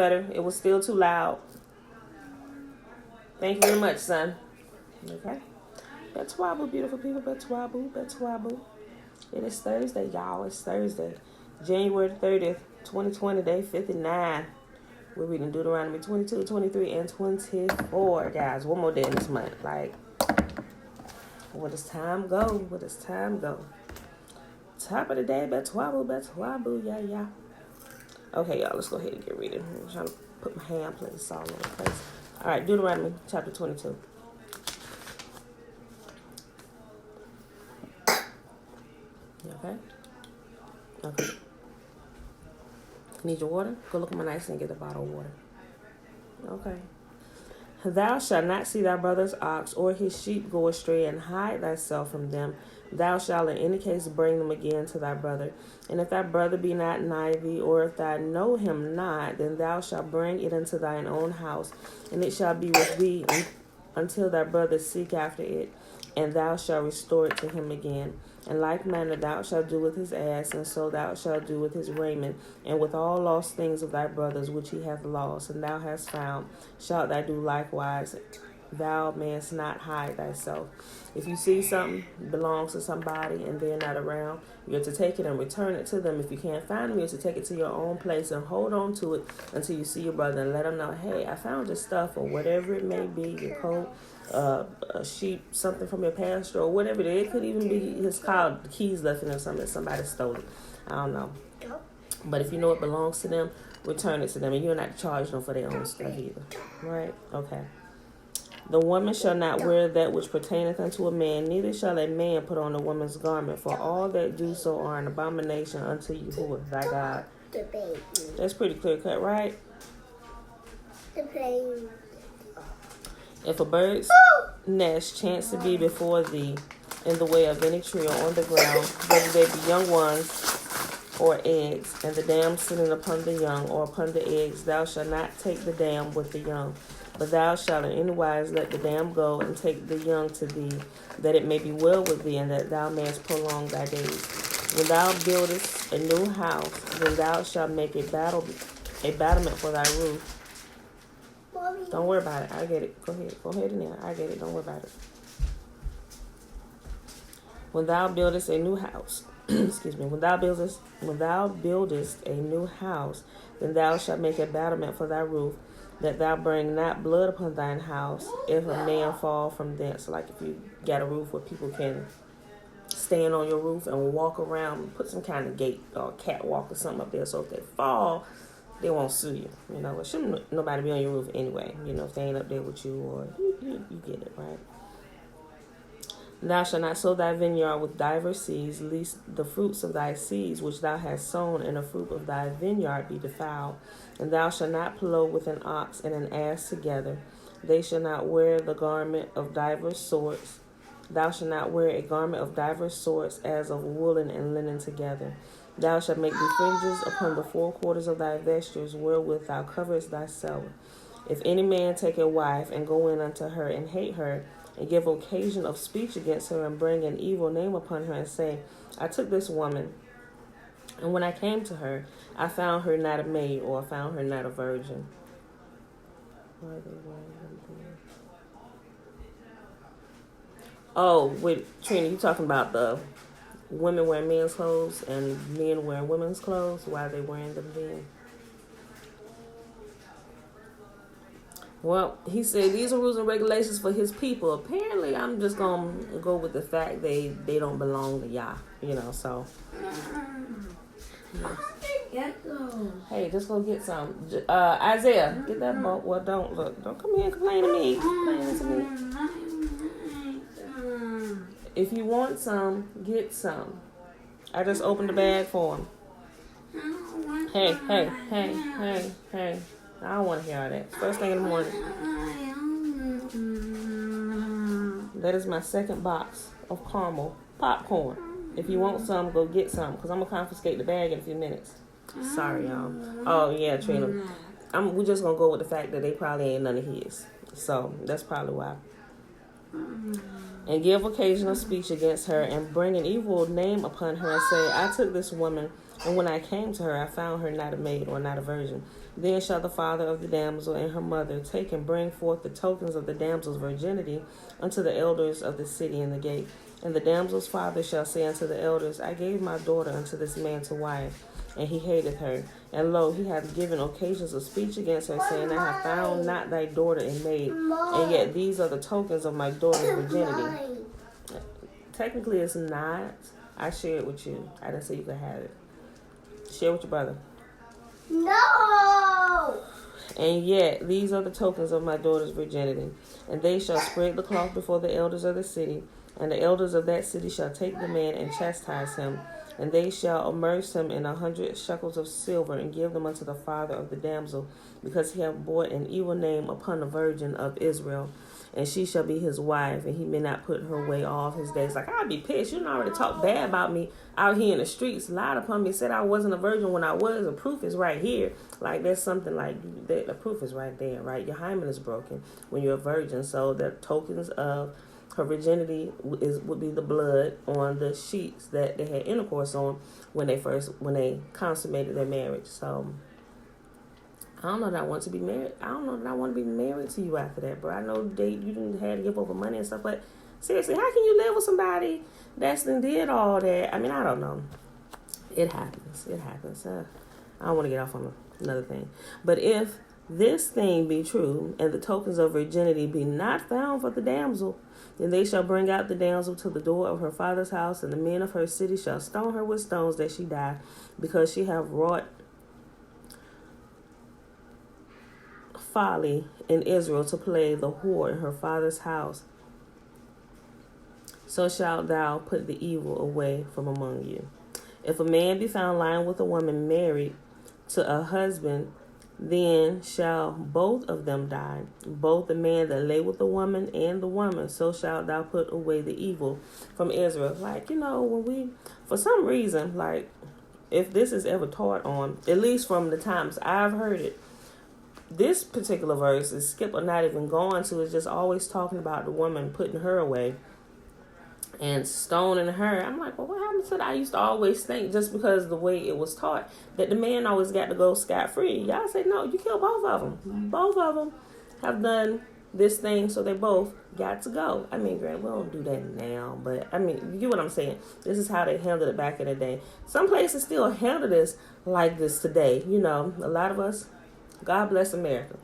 Better. It was still too loud. Thank you very much, son. Okay. Betwabu, beautiful people. Betwabu, Betwabu. It is Thursday, y'all. It's Thursday. January 30th, 2020, day 59. We're reading Deuteronomy 22, 23, and 24, guys. One more day in this month. Like, where does time go? Where does time go? Top of the day, Betwabu, Betwabu, yeah. Okay, y'all, let's go ahead and get reading. I'm trying to put my hand place all over the place. All right, Deuteronomy chapter 22. Okay? Okay. Need your water? Go look at my nice and get a bottle of water. Okay. Thou shalt not see thy brother's ox or his sheep go astray, and hide thyself from them. Thou shalt in any case bring them again to thy brother. And if thy brother be not nigh thee, or if thou know him not, then thou shalt bring it into thine own house, and it shall be with thee until thy brother seek after it, and thou shalt restore it to him again. In like manner thou shalt do with his ass, and so thou shalt do with his raiment, and with all lost things of thy brothers which he hath lost, and thou hast found, shalt thou do likewise. Thou mayest not hide thyself. If you see something belongs to somebody and they're not around, you're to take it and return it to them. If you can't find them, you're to take it to your own place and hold on to it until you see your brother and let him know, hey, I found your stuff, or whatever it may be, your coat, a sheep, something from your pasture, or whatever it is. It could even be his car, the keys left in or something, somebody stole it. I don't know. But if you know it belongs to them, return it to them, and you're not charging them for their own stuff either. Right? Okay. The woman shall not wear that which pertaineth unto a man, neither shall a man put on a woman's garment, for all that do so are an abomination unto you, who is thy God. That's pretty clear cut, right? If a bird's nest chance to be before thee in the way of any tree or on the ground, whether they be young ones or eggs, and the dam sitting upon the young or upon the eggs, thou shalt not take the dam with the young. But thou shalt in any wise let the dam go, and take the young to thee, that it may be well with thee, and that thou mayest prolong thy days. When thou buildest a new house, then thou shalt make a battlement for thy roof. Mommy. Don't worry about it. I get it. Go ahead in there. I get it. Don't worry about it. When thou buildest a new house, excuse me. When thou buildest a new house, then thou shalt make a battlement for thy roof, that thou bring not blood upon thine house, if a man fall from thence. Like if you got a roof where people can stand on your roof and walk around, put some kind of gate or catwalk or something up there, so if they fall, they won't sue you. You know, it shouldn't nobody be on your roof anyway. You know, if they ain't up there with you, or you get it, right? Thou shalt not sow thy vineyard with divers seeds, lest the fruits of thy seeds which thou hast sown and the fruit of thy vineyard be defiled. And thou shalt not plow with an ox and an ass together. They shall not wear the garment of divers sorts. Thou shalt not wear a garment of divers sorts, as of woolen and linen together. Thou shalt make thee fringes upon the four quarters of thy vestures, wherewith thou coverest thyself. If any man take a wife and go in unto her and hate her, and give occasion of speech against her, and bring an evil name upon her, and say, I took this woman, and when I came to her, I found her not a maid, or I found her not a virgin. Oh, wait, Trina, you talking about the women wearing men's clothes and men wearing women's clothes? Why are they wearing them then? Well, he said these are rules and regulations for his people. Apparently, I'm just going to go with the fact they don't belong to Yah, you know, so. Yes. Hey, just go get some. Isaiah, get that boat. Well, don't come here and complain to me. Complain to me. If you want some, get some. I just opened the bag for him. Hey. I don't want to hear all that. First thing in the morning. That is my second box of caramel popcorn. If you want some, go get some, because I'm going to confiscate the bag in a few minutes. Sorry, y'all. Oh, yeah, Trina. We're just going to go with the fact that they probably ain't none of his. So, that's probably why. And give occasional speech against her, and bring an evil name upon her, and say, I took this woman, And when I came to her, I found her not a maid or not a virgin. Then shall the father of the damsel and her mother take and bring forth the tokens of the damsel's virginity unto the elders of the city in the gate. And the damsel's father shall say unto the elders, I gave my daughter unto this man to wife, and he hateth her. And lo, he hath given occasions of speech against her, saying, I have found not thy daughter a maid, and yet these are the tokens of my daughter's virginity. Technically, it's not. I shared with you. I didn't say you could have it. Share with your brother. No! And yet, these are the tokens of my daughter's virginity. And they shall spread the cloth before the elders of the city, and the elders of that city shall take the man and chastise him. And they shall immerse him in 100 shekels of silver, and give them unto the father of the damsel, because he hath brought an evil name upon the virgin of Israel. And she shall be his wife, and he may not put her away all his days. Like, I'd be pissed. You done already talked bad about me out here in the streets, lied upon me, said I wasn't a virgin when I was. The proof is right here. Like, there's something like that. The proof is right there, right? Your hymen is broken when you're a virgin. So the tokens of her virginity would be the blood on the sheets that they had intercourse on when they consummated their marriage. So I don't know that I want to be married. I don't know that I want to be married to you after that, bro. I know you didn't have to give over money and stuff, but seriously, how can you live with somebody that's done did all that? I mean, I don't know. It happens. It happens. I don't want to get off on another thing. But if this thing be true, and the tokens of virginity be not found for the damsel, then they shall bring out the damsel to the door of her father's house, and the men of her city shall stone her with stones that she die, because she have wrought folly in Israel to play the whore in her father's house. So shalt thou put the evil away from among you. If a man be found lying with a woman married to a husband, then shall both of them die, both the man that lay with the woman and the woman. So shalt thou put away the evil from Israel. Like, when we, for some reason, like, if this is ever taught on, at least from the times I've heard it, this particular verse is skip or not even going to. It's just always talking about the woman putting her away and stoning her. I'm like, well, what happened to that? I used to always think, just because the way it was taught, that the man always got to go scot-free. Y'all say, no, you kill both of them. Both of them have done this thing, so they both got to go. I mean, Grant, we don't do that now, but I mean, you get what I'm saying. This is how they handled it back in the day. Some places still handle this like this today. A lot of us, God bless America.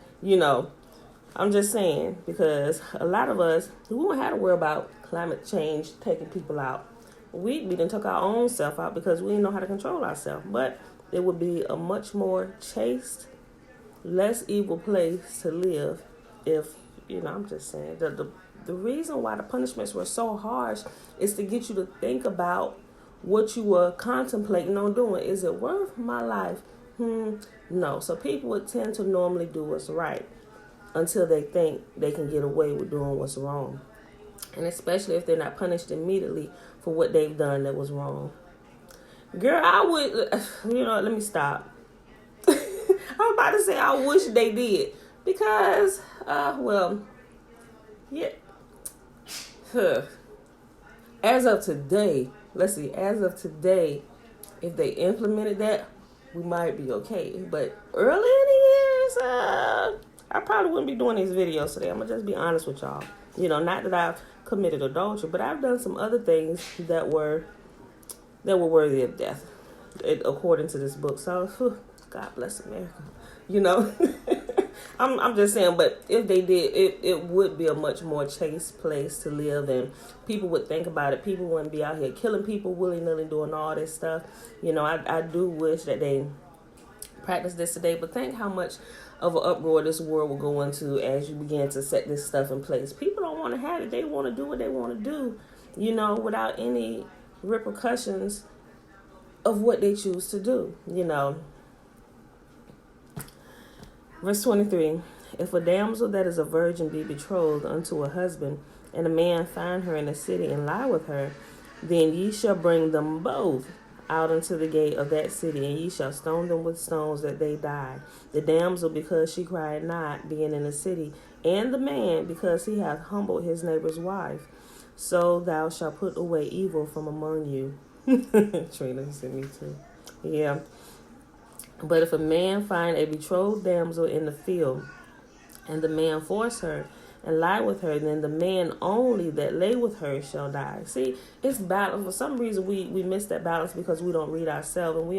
I'm just saying, because a lot of us, we won't have to worry about climate change taking people out. We done took our own self out because we didn't know how to control ourselves. But it would be a much more chaste, less evil place to live if, I'm just saying. The reason why the punishments were so harsh is to get you to think about what you were contemplating on doing. Is it worth my life? No. So people would tend to normally do what's right until they think they can get away with doing what's wrong. And especially if they're not punished immediately for what they've done that was wrong. Girl, I would, let me stop. I'm about to say I wish they did. Because, yeah. As of today, if they implemented that, we might be okay. But early in the years, I probably wouldn't be doing these videos today. I'm going to just be honest with y'all. Not that I've committed adultery, but I've done some other things that were worthy of death, according to this book. So, God bless America. I'm just saying, but if they did, it would be a much more chaste place to live, and people would think about it. People wouldn't be out here killing people willy-nilly, doing all this stuff. I do wish that they practice this today, but think how much of an uproar this world will go into as you begin to set this stuff in place. People don't want to have it. They want to do what they want to do, without any repercussions of what they choose to do, Verse 23, if a damsel that is a virgin be betrothed unto a husband, and a man find her in the city and lie with her, then ye shall bring them both out unto the gate of that city, and ye shall stone them with stones that they die. The damsel, because she cried not, being in the city, and the man, because he hath humbled his neighbor's wife. So thou shalt put away evil from among you. Trina sent me too. Yeah. But if a man find a betrothed damsel in the field, and the man force her and lie with her, then the man only that lay with her shall die. See, it's balance. For some reason, we miss that balance because we don't read ourselves, and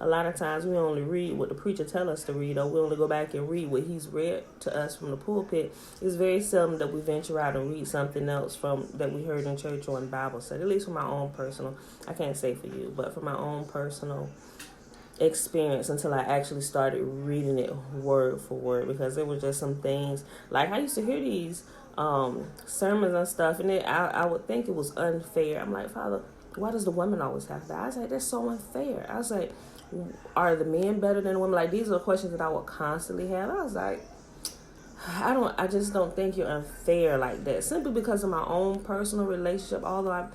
a lot of times we only read what the preacher tell us to read, or we only go back and read what he's read to us from the pulpit. It's very seldom that we venture out and read something else from that we heard in church or in Bible study. At least for my own personal, I can't say for you, but for my own personal experience, until I actually started reading it word for word, because there were just some things like I used to hear these sermons and stuff, and I would think it was unfair. I'm like, Father, why does the woman always have that? I was like, that's so unfair. I was like, are the men better than the women? Like, these are the questions that I would constantly have. I was like, I just don't think you're unfair like that, simply because of my own personal relationship. Although I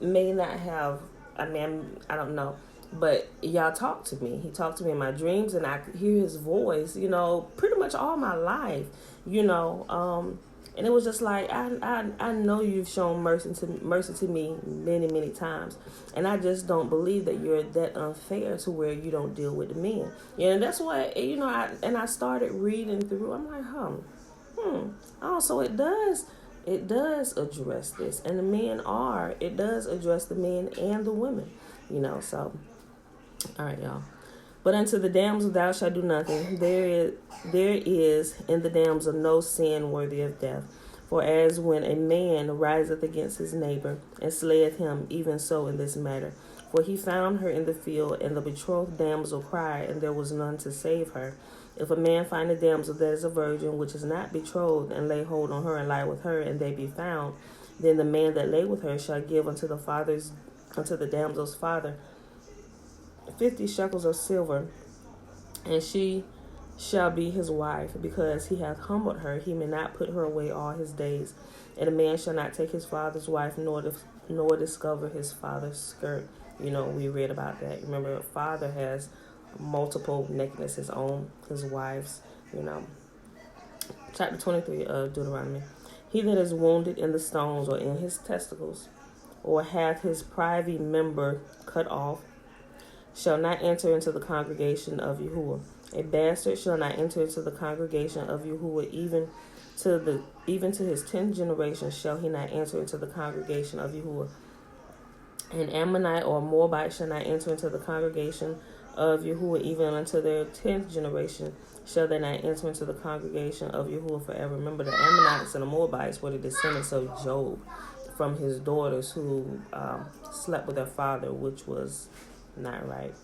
may not have, I don't know, but y'all talk to me. He talked to me in my dreams, and I could hear his voice, pretty much all my life, and it was just like, I know you've shown mercy to me many, many times, and I just don't believe that you're that unfair to where you don't deal with the men. Yeah, and that's why, I started reading through. I'm like, oh, so it does address this, and it does address the men and the women, so. All right, y'all. But unto the damsel thou shalt do nothing. There is in the damsel no sin worthy of death. For as when a man riseth against his neighbor, and slayeth him, even so in this matter. For he found her in the field, and the betrothed damsel cried, and there was none to save her. If a man find a damsel that is a virgin, which is not betrothed, and lay hold on her, and lie with her, and they be found, then the man that lay with her shall give unto the damsel's father 50 shekels of silver, and she shall be his wife, because he hath humbled her. He may not put her away all his days. And a man shall not take his father's wife, nor discover his father's skirt. We read about that. Remember, a father has multiple nakedness, his wife's. Chapter 23 of Deuteronomy. He that is wounded in the stones, or in his testicles, or hath his privy member cut off, shall not enter into the congregation of Yahuwah. A bastard shall not enter into the congregation of Yahuwah, even to his 10th generation shall he not enter into the congregation of Yahuwah. An Ammonite or Moabite shall not enter into the congregation of Yahuwah, even unto their 10th generation shall they not enter into the congregation of Yahuwah forever. Remember, the Ammonites and the Moabites were the descendants of Job from his daughters who slept with their father, which was not right.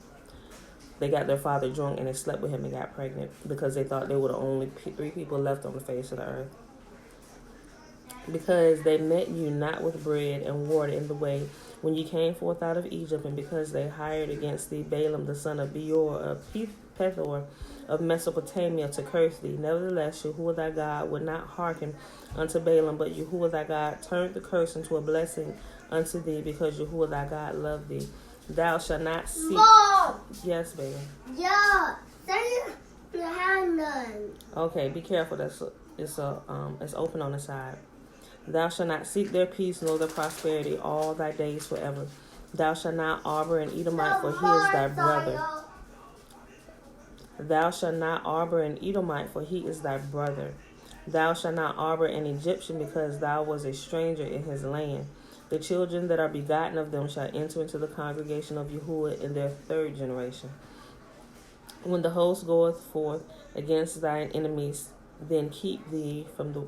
They got their father drunk and they slept with him and got pregnant because they thought they were the only 3 people left on the face of the earth. Because they met you not with bread and water in the way when you came forth out of Egypt, and because they hired against thee Balaam the son of Beor of Pethor of Mesopotamia to curse thee. Nevertheless, Yahuwah thy God would not hearken unto Balaam, but Yahuwah thy God turned the curse into a blessing unto thee, because Yahuwah thy God loved thee. Thou shalt not seek. Mom! Yes, baby. Yeah. Say hand none. Okay, be careful. It's open on the side. Thou shalt not seek their peace nor their prosperity all thy days forever. Thou shalt not harbor an Edomite, for he is thy brother. Thou shalt not harbor an Edomite, for he is thy brother. Thou shalt not harbor an Egyptian, because thou was a stranger in his land. The children that are begotten of them shall enter into the congregation of Yahuwah in their 3rd generation. When the host goeth forth against thine enemies, then keep thee from the.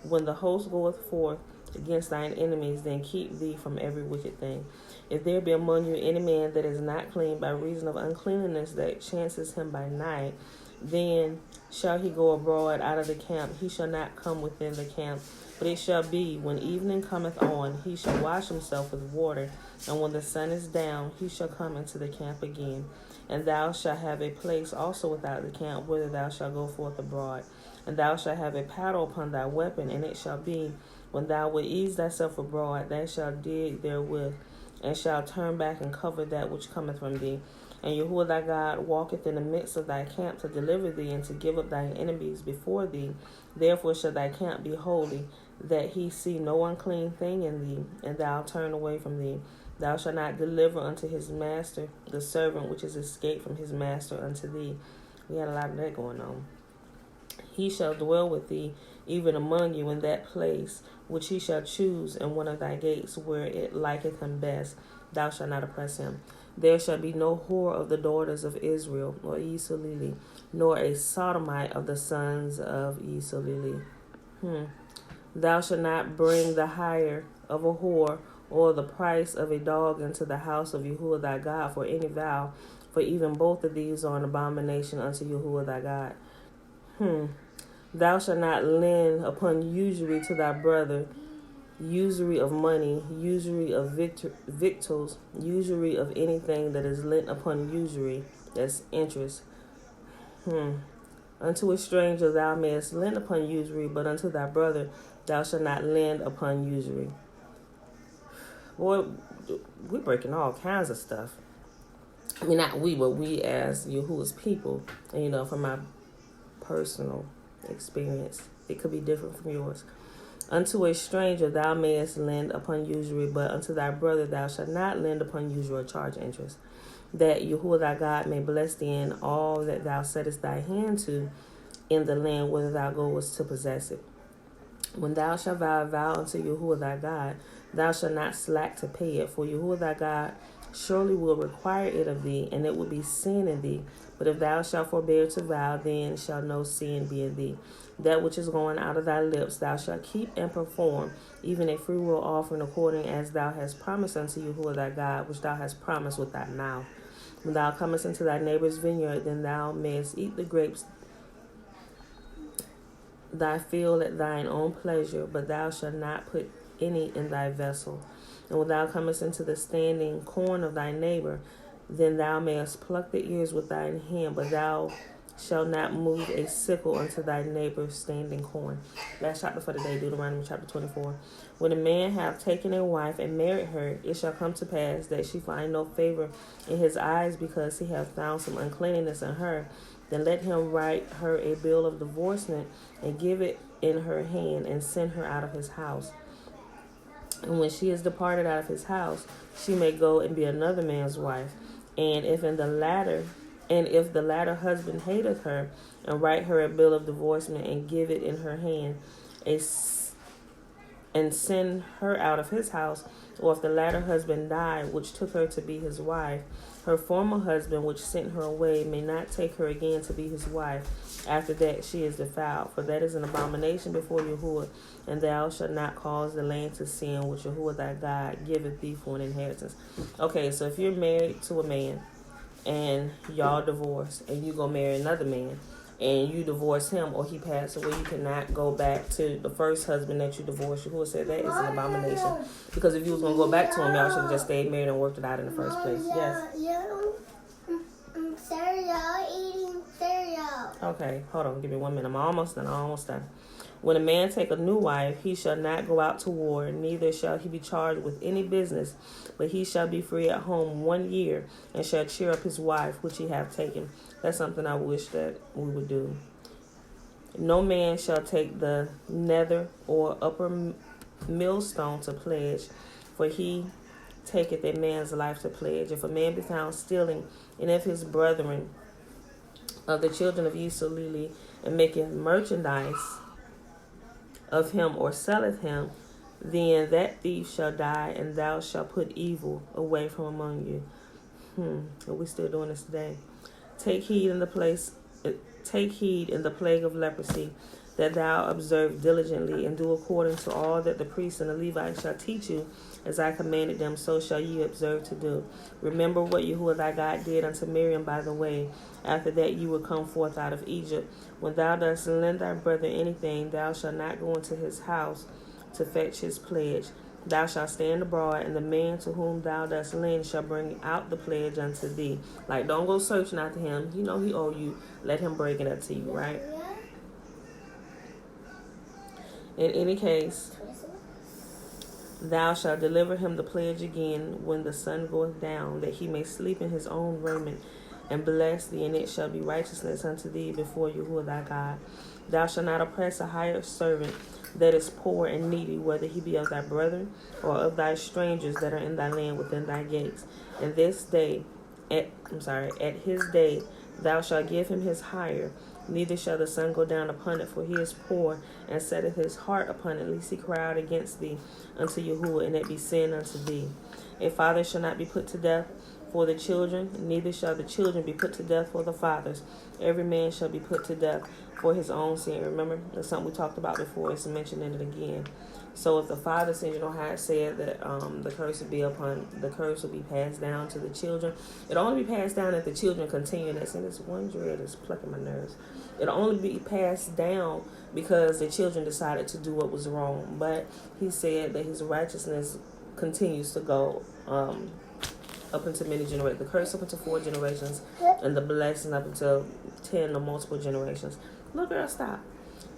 When the host goeth forth against thine enemies, then keep thee from every wicked thing. If there be among you any man that is not clean by reason of uncleanness that chances him by night, then shall he go abroad out of the camp. He shall not come within the camp. But it shall be, when evening cometh on, he shall wash himself with water, and when the sun is down, he shall come into the camp again. And thou shalt have a place also without the camp, whither thou shalt go forth abroad. And thou shalt have a paddle upon thy weapon, and it shall be, when thou wilt ease thyself abroad, thou shalt dig therewith, and shalt turn back and cover that which cometh from thee. And Yahuwah thy God walketh in the midst of thy camp to deliver thee, and to give up thine enemies before thee. Therefore shall thy camp be holy, that he see no unclean thing in thee, and thou turn away from thee. Thou shalt not deliver unto his master the servant which is escaped from his master unto thee. We had a lot of that going on. He shall dwell with thee, even among you, in that place which he shall choose in one of thy gates, where it liketh him best. Thou shalt not oppress him. There shall be no whore of the daughters of Israel, or Isolili, nor a sodomite of the sons of Isolili. Thou shalt not bring the hire of a whore, or the price of a dog into the house of Yahuwah thy God for any vow, for even both of these are an abomination unto Yahuwah thy God. Thou shalt not lend upon usury to thy brother, usury of money, usury of victuals, usury of anything that is lent upon usury, that's interest. Unto a stranger thou mayest lend upon usury, but unto thy brother thou shalt not lend upon usury. Boy, we're breaking all kinds of stuff. I mean, not we, but we as Yahuwah's people. And, from my personal experience, it could be different from yours. Unto a stranger thou mayest lend upon usury, but unto thy brother thou shalt not lend upon usury or charge interest, that Yahuwah thy God may bless thee in all that thou settest thy hand to in the land whither thou goest to possess it. When thou shalt vow a vow unto Yahuwah thy God, thou shalt not slack to pay it, for Yahuwah thy God surely will require it of thee, and it will be sin in thee. But if thou shalt forbear to vow, then shall no sin be in thee. That which is going out of thy lips thou shalt keep and perform, even a freewill offering according as thou hast promised unto Yahuwah thy God, which thou hast promised with thy mouth. When thou comest into thy neighbor's vineyard, then thou mayest eat the grapes thy field at thine own pleasure, but thou shalt not put any in thy vessel. And when thou comest into the standing corn of thy neighbor, then thou mayest pluck the ears with thine hand, but thou shalt not move a sickle unto thy neighbor's standing corn. Last chapter for the day, Deuteronomy chapter 24. When a man have taken a wife and married her, it shall come to pass that she find no favor in his eyes, because he hath found some uncleanness in her. Then let him write her a bill of divorcement and give it in her hand, and send her out of his house. And when she is departed out of his house, she may go and be another man's wife. And if the latter husband hateth her, and write her a bill of divorcement and give it in her hand, and send her out of his house, or if the latter husband die, which took her to be his wife, her former husband, which sent her away, may not take her again to be his wife. After that she is defiled, for that is an abomination before Yahuwah, and thou shalt not cause the land to sin, which Yahuwah thy God giveth thee for an inheritance. Okay, so if you're married to a man, and y'all divorce, and you go marry another man, and you divorce him, or he passed away, you cannot go back to the first husband that you divorced. Yahuwah said that is an abomination. Because if you was going to go back to him, y'all should have just stayed married and worked it out in the first place. Yes? Cereal, eating cereal. Okay, hold on. Give me 1 minute. I'm almost done. When a man take a new wife, he shall not go out to war, neither shall he be charged with any business, but he shall be free at home 1 year, and shall cheer up his wife, which he hath taken. That's something I wish that we would do. No man shall take the nether or upper millstone to pledge, for he taketh a man's life to pledge. If a man be found stealing any of his brethren of the children of Isolili, and maketh merchandise of him, or selleth him, then that thief shall die, and thou shalt put evil away from among you. Are we still doing this today? Take heed in the plague of leprosy, that thou observe diligently, and do according to all that the priests and the Levites shall teach you, as I commanded them, so shall ye observe to do. Remember what Yahuwah thy God did unto Miriam by the way, after that you were come forth out of Egypt. When thou dost lend thy brother anything, thou shalt not go into his house to fetch his pledge. Thou shalt stand abroad, and the man to whom thou dost lend shall bring out the pledge unto thee. Like, don't go searching after him. You know he owe you. Let him break it up to you, right? In any case, thou shalt deliver him the pledge again when the sun goeth down, that he may sleep in his own raiment. and bless thee, and it shall be righteousness unto thee before Yahuwah thy God. Thou shalt not oppress a hired servant that is poor and needy, whether he be of thy brethren or of thy strangers that are in thy land within thy gates. And at his day thou shalt give him his hire, neither shall the sun go down upon it, for he is poor, and setteth his heart upon it, lest he cry out against thee unto Yahuwah, and it be sin unto thee. A father shall not be put to death for the children, neither shall the children be put to death for the fathers. Every man shall be put to death for his own sin. Remember, that's something we talked about before. It's mentioning it again. So if the father sins, you know how it said that the curse will be passed down to the children. It'll only be passed down if the children continue. That's in this one dread is plucking my nerves. It'll only be passed down because the children decided to do what was wrong. But he said that his righteousness continues to go up into many generations. The curse up into 4 generations, and the blessing up until 10 or multiple generations. Look, girl, stop.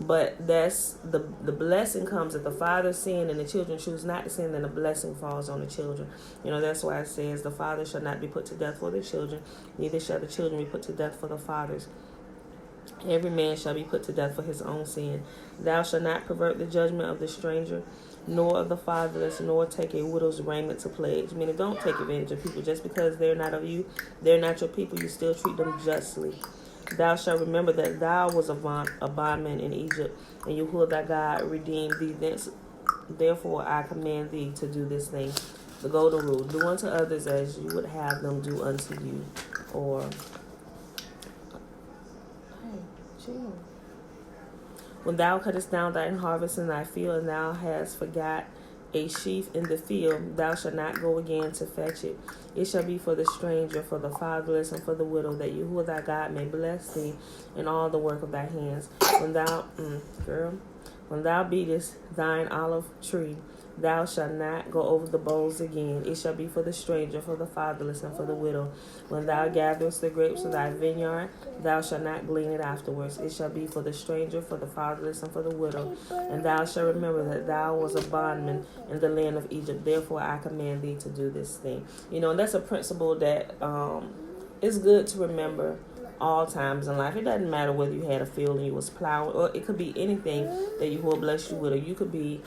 But that's the blessing comes if the father sin and the children choose not to sin, then the blessing falls on the children. You know, that's why it says the father shall not be put to death for the children, neither shall the children be put to death for the fathers. Every man shall be put to death for his own sin. Thou shalt not pervert the judgment of the stranger, nor of the fatherless, nor take a widow's raiment to pledge. Meaning, don't take advantage of people just because they're not of you. They're not your people. You still treat them justly. Thou shalt remember that thou was a bondman in Egypt, and Yahuwah thy God redeemed thee thence. Therefore I command thee to do this thing. The golden rule: do unto others as you would have them do unto you. Or, hey, chill. When thou cuttest down thine harvest in thy field, and thou hast forgot a sheaf in the field, thou shalt not go again to fetch it. It shall be for the stranger, for the fatherless, and for the widow, that Yahuwah thy God may bless thee in all the work of thy hands. When thou beatest thine olive tree, thou shalt not go over the bowls again. It shall be for the stranger, for the fatherless, and for the widow. When thou gatherest the grapes of thy vineyard, thou shalt not glean it afterwards. It shall be for the stranger, for the fatherless, and for the widow. And thou shalt remember that thou was a bondman in the land of Egypt. Therefore I command thee to do this thing. You know, and that's a principle that is good to remember all times in life. It doesn't matter whether you had a field and you was plowing, or it could be anything that you will bless you with, or you could be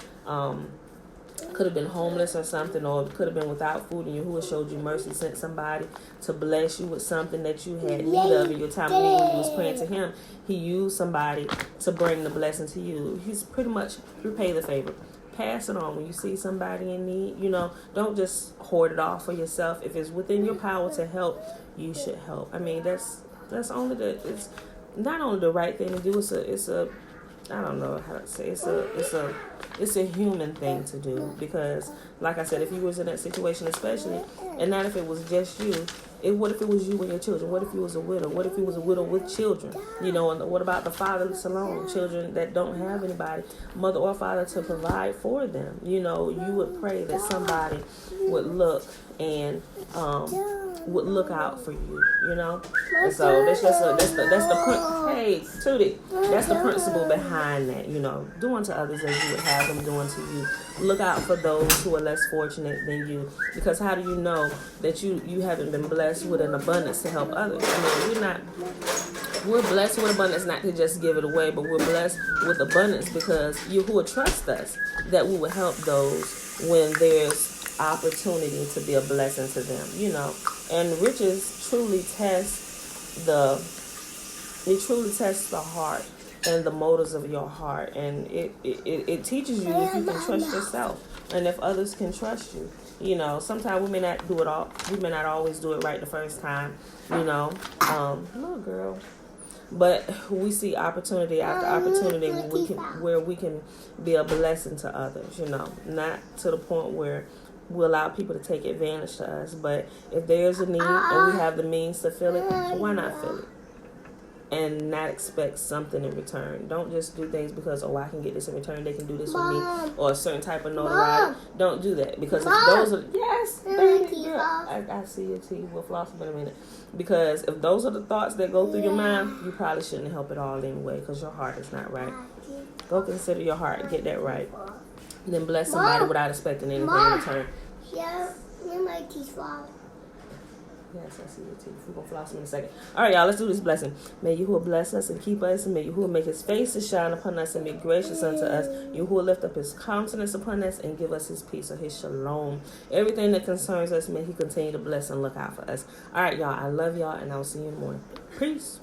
could have been homeless or something, or could have been without food, and Yahuwah showed you mercy, sent somebody to bless you with something that you had need of in your time of need when you was praying to him. He used somebody to bring the blessing to you. He's pretty much repay the favor. Pass it on when you see somebody in need. You know, don't just hoard it all for yourself. If it's within your power to help, you should help. I mean, it's not only the right thing to do. It's a I don't know how to say it's a human thing to do, because like I said, if you was in that situation, especially, and not if it was just you, what if it was you and your children? What if you was a widow? What if you was a widow with children? You know, and what about the fatherless alone, children that don't have anybody, mother or father, to provide for them? You know, you would pray that somebody would look and would look out for you, you know. And so that's the hey Tootie, that's the principle behind that. You know, do unto others as you would have them do unto you. Look out for those who are less fortunate than you, because how do you know that you haven't been blessed with an abundance to help others? I mean, we're blessed with abundance not to just give it away, but we're blessed with abundance because Yahuwah trusts us that we will help those when there's opportunity to be a blessing to them, you know. And riches truly test the heart and the motives of your heart, and it teaches you if you can trust yourself and if others can trust you. You know, sometimes we may not do it all. We may not always do it right the first time. You know, little girl. But we see opportunity after opportunity where we can be a blessing to others. You know, not to the point where we allow people to take advantage to us. But if there's a need and we have the means to fill it, why not fill it? And not expect something in return. Don't just do things because, I can get this in return. They can do this for me, or a certain type of notoriety. Don't do that, because if those are I see your teeth. We'll floss in a minute. Because if those are the thoughts that go through your mind, you probably shouldn't help it all anyway, because your heart is not right. Go consider your heart, get that right, then bless somebody without expecting anything in return. Yeah, my teeth fall. Yes, I see your teeth. We're going to floss them in a second. All right, y'all, let's do this blessing. May Yahuwah bless us and keep us. And may Yahuwah make his face to shine upon us and be gracious unto us. Yahuwah lift up his countenance upon us and give us his peace or his shalom. Everything that concerns us, may he continue to bless and look out for us. All right, y'all, I love y'all, and I'll see you in the morning. Peace.